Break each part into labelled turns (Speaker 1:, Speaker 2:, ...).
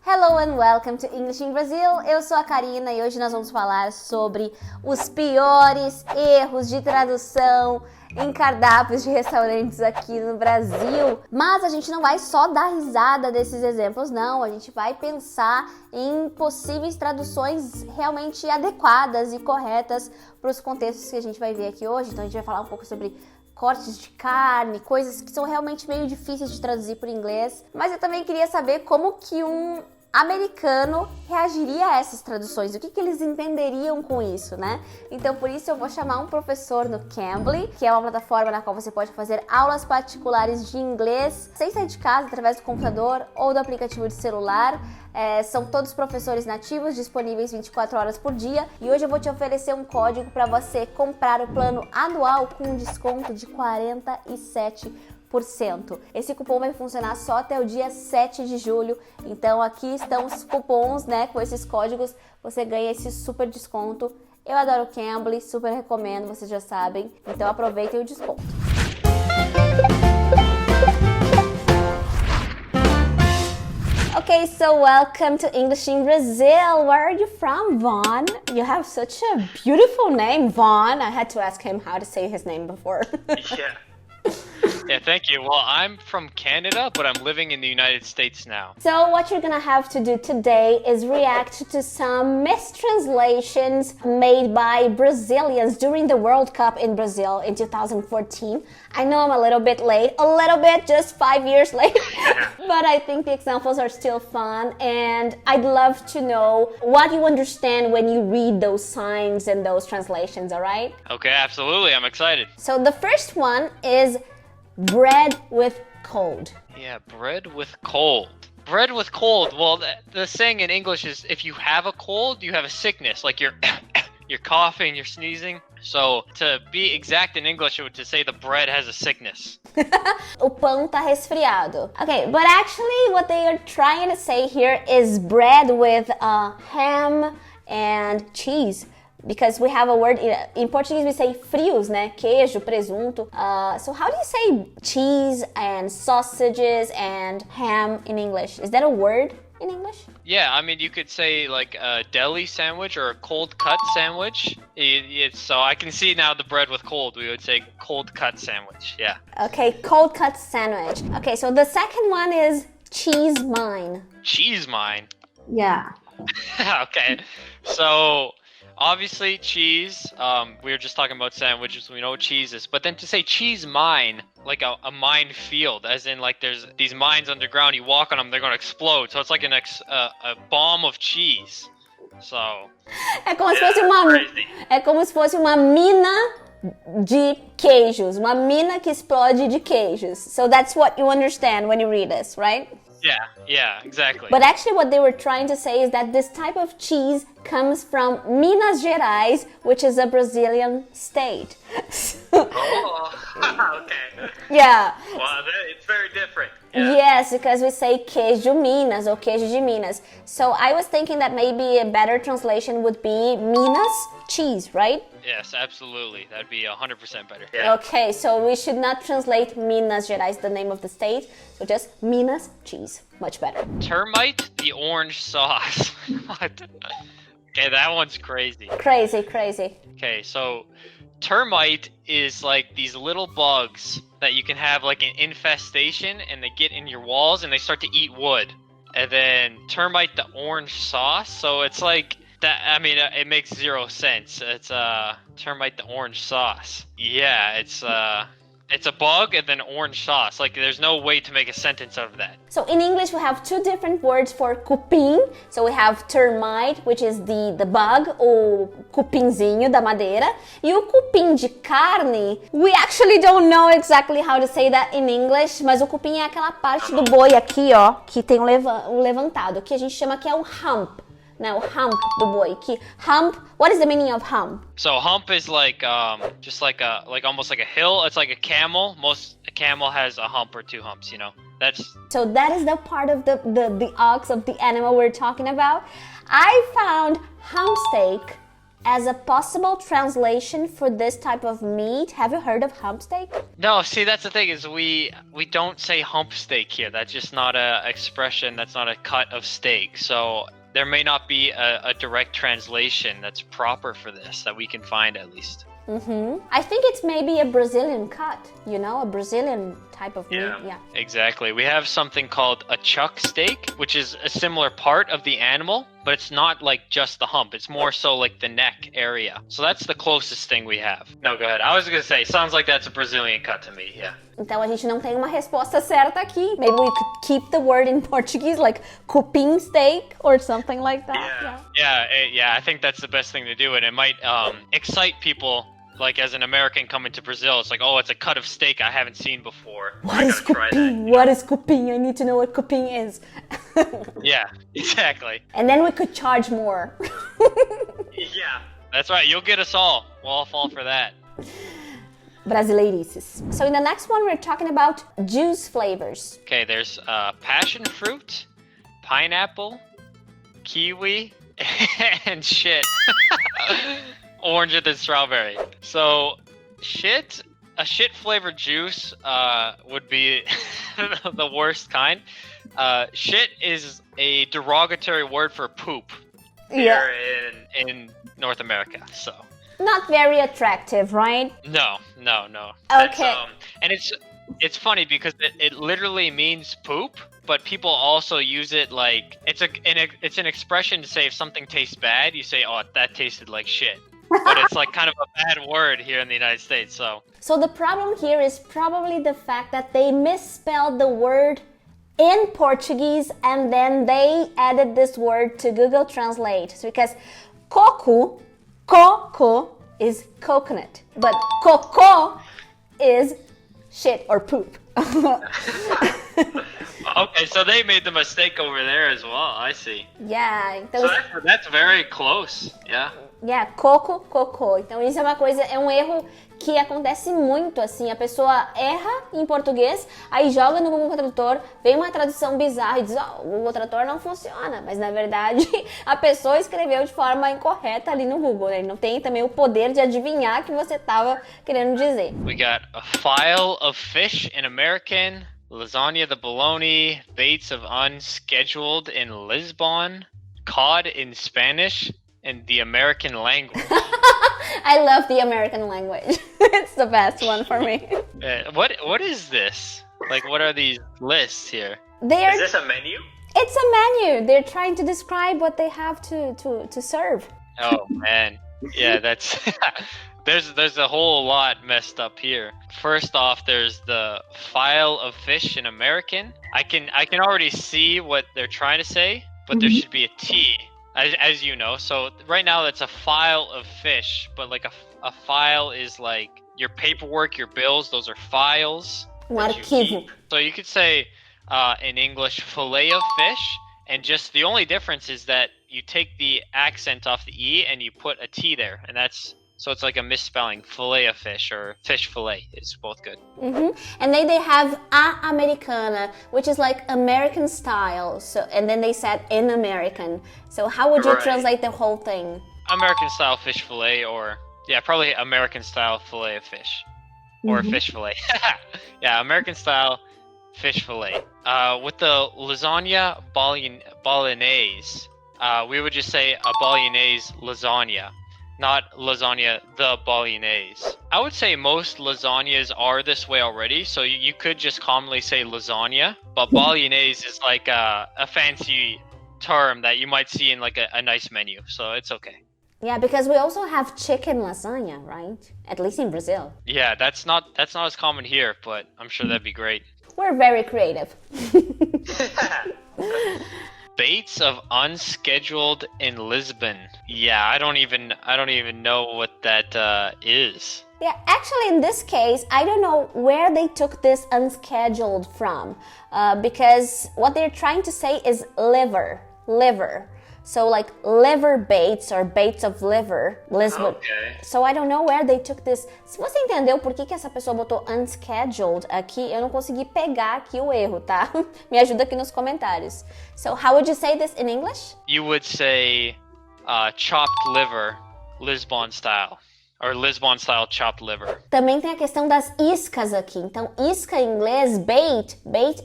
Speaker 1: Hello and welcome to English in Brazil. Eu sou a Karina e hoje nós vamos falar sobre os piores erros de tradução em cardápios de restaurantes aqui no Brasil. Mas a gente não vai só dar risada desses exemplos, não. A gente vai pensar em possíveis traduções realmente adequadas e corretas para os contextos que a gente vai ver aqui hoje. Então a gente vai falar um pouco sobre cortes de carne, coisas que são realmente meio difíceis de traduzir por inglês. Mas eu também queria saber como que um americano reagiria a essas traduções, o que eles entenderiam com isso, né? Então, por isso eu vou chamar um professor no Cambly, que é uma plataforma na qual você pode fazer aulas particulares de inglês sem sair de casa, através do computador ou do aplicativo de celular. São todos professores nativos, disponíveis 24 horas por dia. E hoje eu vou te oferecer um código para você comprar o plano anual com um desconto de 47%. Esse cupom vai funcionar só até o dia 7 de julho. Então aqui estão os cupons, né? Com esses códigos você ganha esse super desconto. Eu adoro o Cambly, super recomendo, vocês já sabem. Então aproveitem o desconto. Okay, so welcome to English in Brazil. Where are you from, Vaughn? You have such a beautiful name, Vaughn. I had to ask him how to say his name before.
Speaker 2: Yeah. Yeah, thank you. Well, I'm from Canada, but I'm living in the United States now.
Speaker 1: So what you're gonna have to do today is react to some mistranslations made by Brazilians during the World Cup in Brazil in 2014. I know I'm a little bit late, just 5 years late, but I think the examples are still fun, and I'd love to know what you understand when you read those signs and those translations, all right?
Speaker 2: Okay, absolutely. I'm excited.
Speaker 1: So the first one is bread with cold.
Speaker 2: Yeah, bread with cold. Bread with cold. Well, the saying in English is if you have a cold, you have a sickness. Like you're coughing, you're sneezing. So to be exact in English, it would to say the bread has a sickness.
Speaker 1: O pão tá resfriado. Okay, but actually what they are trying to say here is bread with ham and cheese. Because we have a word, in Portuguese we say frios, né? Queijo, presunto. So how do you say cheese and sausages and ham in English? Is that a word in English?
Speaker 2: Yeah, I mean, you could say like a deli sandwich or a cold cut sandwich. So I can see now the bread with cold. We would say cold cut sandwich, yeah.
Speaker 1: Okay, cold cut sandwich. Okay, so the second one is cheese mine.
Speaker 2: Cheese mine?
Speaker 1: Yeah.
Speaker 2: Okay, so obviously cheese, we were just talking about sandwiches, we know what cheese is, but then to say cheese mine, like a mine field, as in like there's these mines underground, you walk on them, they're gonna explode, so it's like a bomb of cheese, so...
Speaker 1: É como se fosse uma mina de queijos, uma mina que explode de queijos. So that's what you understand when you read this, right?
Speaker 2: Yeah, exactly.
Speaker 1: But actually what they were trying to say is that this type of cheese comes from Minas Gerais, which is a Brazilian state.
Speaker 2: Oh, okay.
Speaker 1: Yeah.
Speaker 2: Well, it's very different. Yeah.
Speaker 1: Yes, because we say queijo Minas or queijo de Minas. So I was thinking that maybe a better translation would be Minas cheese, right?
Speaker 2: Yes, absolutely. That'd be 100% better. Yeah.
Speaker 1: Okay, so we should not translate Minas Gerais, the name of the state, so just Minas cheese. Much better.
Speaker 2: Termite, the orange sauce. What? Okay, that one's crazy.
Speaker 1: Crazy.
Speaker 2: Okay, so termite is like these little bugs that you can have like an infestation and they get in your walls and they start to eat wood. And then termite, the orange sauce. So it's like that. I mean, it makes zero sense. It's termite, the orange sauce. Yeah, it's a bug and then orange sauce. Like there's no way to make a sentence out of that.
Speaker 1: So in English we have two different words for cupim. So we have termite, which is the bug, o cupinzinho da madeira. E o cupim de carne, we actually don't know exactly how to say that in English, mas o cupim é aquela parte do boi aqui, ó, que tem um levantado, que a gente chama que é o hump. Now, hump do boi. Hump, what is the meaning of hump?
Speaker 2: So hump is like just like almost like a hill. It's like a camel. A camel has a hump or two humps, you know.
Speaker 1: So that is the part of the ox of the animal we're talking about. I found hump steak as a possible translation for this type of meat. Have you heard of hump steak?
Speaker 2: No, see, that's the thing is we don't say hump steak here. That's just not a expression. That's not a cut of steak. So there may not be a direct translation that's proper for this that we can find at least.
Speaker 1: I think it's maybe a Brazilian cut, you know, a Brazilian type of meat. Yeah,
Speaker 2: exactly. We have something called a chuck steak, which is a similar part of the animal, but it's not like just the hump. It's more so like the neck area. So that's the closest thing we have. No, go ahead. I was going to say, sounds like that's a Brazilian cut to me, yeah.
Speaker 1: Então a gente não tem uma resposta certa aqui. Maybe we could keep the word in Portuguese, like cupim steak or something like that.
Speaker 2: Yeah, I think that's the best thing to do, and it might excite people. Like as an American coming to Brazil, it's like, oh, it's a cut of steak I haven't seen before.
Speaker 1: What is cupim? What is cupim? I need to know what cupim is.
Speaker 2: Yeah, exactly.
Speaker 1: And then we could charge more.
Speaker 2: Yeah, that's right. You'll get us all. We'll all fall for that.
Speaker 1: Brasileirices. So in the next one, we're talking about juice flavors.
Speaker 2: Okay, there's passion fruit, pineapple, kiwi, and shit. Orange and then strawberry. So, a shit flavored juice would be the worst kind. Shit is a derogatory word for poop here in North America. So
Speaker 1: not very attractive, right?
Speaker 2: No.
Speaker 1: Okay.
Speaker 2: And it's funny because it literally means poop, but people also use it like it's an expression to say if something tastes bad, you say, oh, that tasted like shit. But it's like kind of a bad word here in the United States, so
Speaker 1: the problem here is probably the fact that they misspelled the word in Portuguese and then they added this word to Google Translate. So because coco is coconut, but coco is shit or poop.
Speaker 2: Okay, so they made the mistake over there as well. I see.
Speaker 1: Yeah. Então
Speaker 2: so that's very close. Yeah.
Speaker 1: Yeah, cocô. Então isso é um erro que acontece muito, assim, a pessoa erra em português, aí joga no Google Tradutor, vem uma tradução bizarra e diz, o Google Tradutor não funciona, mas na verdade a pessoa escreveu de forma incorreta ali no Google, né? Ele não tem também o poder de adivinhar o que você estava querendo dizer.
Speaker 2: We got a file of fish in American, lasagna the bologna, baits of unscheduled in Lisbon, cod in Spanish, and the American language.
Speaker 1: I love the American language. It's the best one for me.
Speaker 2: What is this? Like, what are these lists here? Is this a menu?
Speaker 1: It's a menu. They're trying to describe what they have to serve.
Speaker 2: Oh man, yeah, that's there's a whole lot messed up here. First off, there's the file of fish in American. I can already see what they're trying to say, but there should be a T. As you know, so right now that's a file of fish, but like a file is like your paperwork, your bills, those are files.
Speaker 1: Arquivo.
Speaker 2: So you could say in English fillet of fish, and just the only difference is that you take the accent off the E and you put a T there, and so it's like a misspelling, fillet of fish or fish fillet. It's both good.
Speaker 1: And then they have a americana, which is like American style. So and then they said in American. So how would you translate the whole thing?
Speaker 2: American style fish fillet, or probably American style fillet of fish, or fish fillet. Yeah, American style fish fillet. With the lasagna bolognese, we would just say a bolognese lasagna. Not lasagna the bolognese. I would say most lasagnas are this way already, so you could just commonly say lasagna, but bolognese is like a fancy term that you might see in like a nice menu, so it's okay.
Speaker 1: Yeah, because we also have chicken lasagna, right? At least in Brazil.
Speaker 2: Yeah, that's not as common here, but I'm sure that'd be great.
Speaker 1: We're very creative.
Speaker 2: Baits of unscheduled in Lisbon. Yeah, I don't even know what that is.
Speaker 1: Yeah, actually in this case, I don't know where they took this unscheduled from, because what they're trying to say is liver. So like liver baits or baits of liver, Lisbon.
Speaker 2: Okay.
Speaker 1: So I don't know where they took this. Se você entendeu por que essa pessoa botou unscheduled aqui, eu não consegui pegar aqui o erro, tá? Me ajuda aqui nos comentários. So how would you say this in English?
Speaker 2: You would say chopped liver Lisbon style. Or Lisbon style chopped liver.
Speaker 1: Também tem a questão das iscas aqui. Então, isca em inglês, bait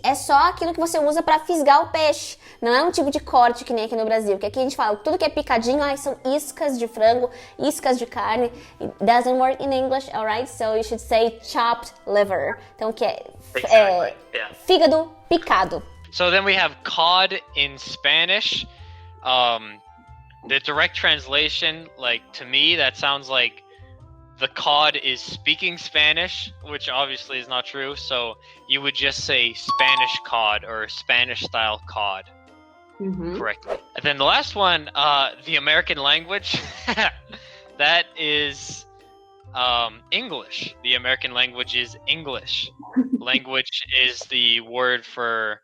Speaker 1: é só aquilo que você usa para fisgar o peixe. Não é um tipo de corte que nem aqui no Brasil. Que aqui a gente fala, tudo que é picadinho, são iscas de frango, iscas de carne. It doesn't work in English, alright? So you should say chopped liver. Então, que é, fígado picado.
Speaker 2: So then we have cod in Spanish. The direct translation, like, to me, that sounds like the cod is speaking Spanish, which obviously is not true. So you would just say Spanish cod or Spanish style cod correctly. And then the last one, the American language, that is English. The American language is English. Language is the word for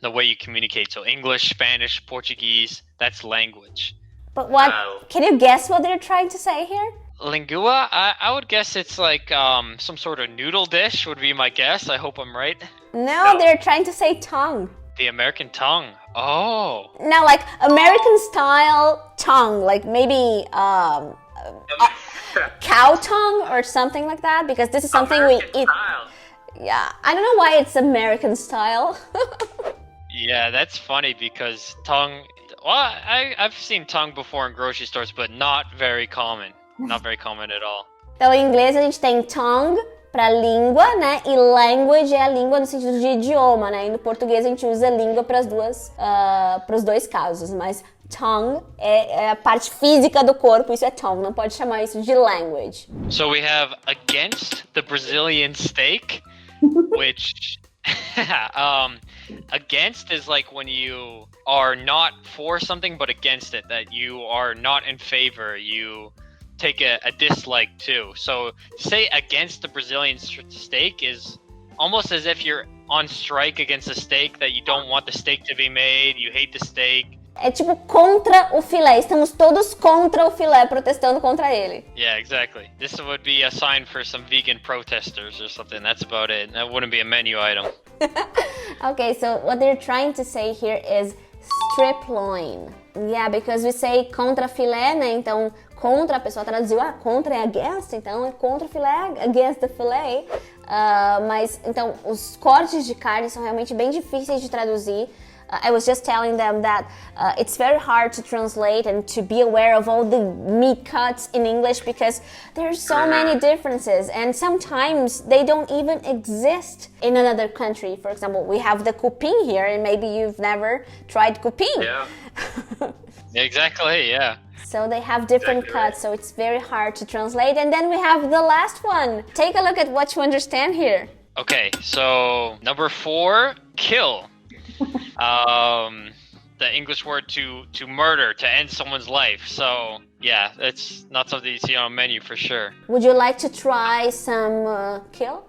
Speaker 2: the way you communicate. So English, Spanish, Portuguese, that's language.
Speaker 1: But what, can you guess what they're trying to say here?
Speaker 2: Lingua, I would guess it's like some sort of noodle dish would be my guess. I hope I'm right.
Speaker 1: No, they're trying to say tongue.
Speaker 2: The American tongue. Oh.
Speaker 1: Now, like American style tongue, like maybe cow tongue or something like that, because this is something
Speaker 3: American
Speaker 1: we eat.
Speaker 3: style.
Speaker 1: Yeah, I don't know why it's American style.
Speaker 2: Yeah, that's funny because tongue. Well, I've seen tongue before in grocery stores, but not very common. Not very common at all.
Speaker 1: Então, em inglês a gente tem tongue para língua, né? E language é a língua no sentido de idioma, né? E no português a gente usa língua para os dois casos, mas tongue é a parte física do corpo, isso é tongue, não pode chamar isso de language.
Speaker 2: So we have against the Brazilian steak, which against is like when you are not for something but against it, that you are not in favor, you take a dislike to. So to say against the Brazilian steak is almost as if you're on strike against a steak, that you don't want the steak to be made, you hate the steak.
Speaker 1: É tipo contra o filé, estamos todos contra o filé, protestando contra ele.
Speaker 2: Yeah, exactly. This would be a sign for some vegan protesters or something. That's about it. That wouldn't be a menu item.
Speaker 1: Okay, so what they're trying to say here is strip loin. Yeah, because we say contrafilé, né? Então, contra, a pessoa traduziu, contra é against, então é contra o filé, against the fillet. Mas, então, os cortes de carne são realmente bem difíceis de traduzir. I was just telling them that it's very hard to translate and to be aware of all the meat cuts in English because there's so many differences and sometimes they don't even exist in another country. For example, we have the cupim here and maybe you've never tried cupim.
Speaker 3: Yeah.
Speaker 2: Exactly, yeah.
Speaker 1: So they have different cuts, so it's very hard to translate. And then we have the last one. Take a look at what you understand here.
Speaker 2: Okay, so number 4, kill. The English word to murder, to end someone's life. So yeah, it's not something you see on a menu for sure.
Speaker 1: Would you like to try some kill?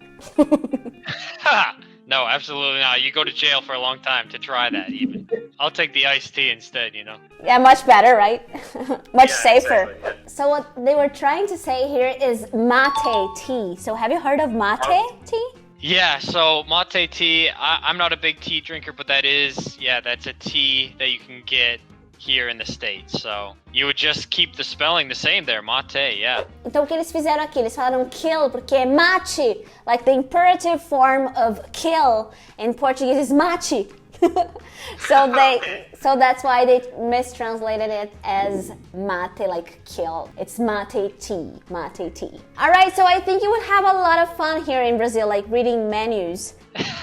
Speaker 2: No, absolutely not. You go to jail for a long time to try that even. I'll take the iced tea instead, you know.
Speaker 1: Yeah, much better, right? Much safer.
Speaker 3: Exactly, yeah.
Speaker 1: So what they were trying to say here is mate tea. So have you heard of mate tea?
Speaker 2: Yeah, so mate tea, I'm not a big tea drinker, but that's a tea that you can get here in the States. So you would just keep the spelling the same there, mate, yeah.
Speaker 1: Então o que eles fizeram aqui? Eles falaram kill porque é mate, like the imperative form of kill in Portuguese is mate. So that's why they mistranslated it as mate, like kill. It's mate tea, mate tea. All right, so I think you would have a lot of fun here in Brazil, like reading menus.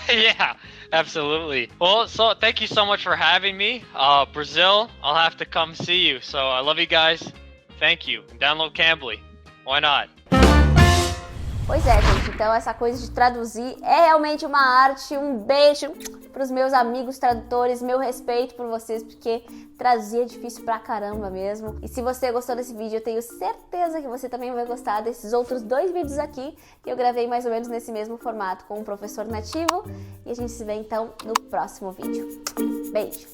Speaker 2: Yeah, absolutely. Well, so thank you so much for having me. Brazil, I'll have to come see you. So I love you guys. Thank you. Download Cambly. Why not?
Speaker 1: Pois é, gente, então essa coisa de traduzir é realmente uma arte. Um beijo para os meus amigos tradutores, meu respeito por vocês, porque traduzir é difícil pra caramba mesmo. E se você gostou desse vídeo, eu tenho certeza que você também vai gostar desses outros 2 vídeos aqui, que eu gravei mais ou menos nesse mesmo formato com um professor nativo. E a gente se vê então no próximo vídeo. Beijo!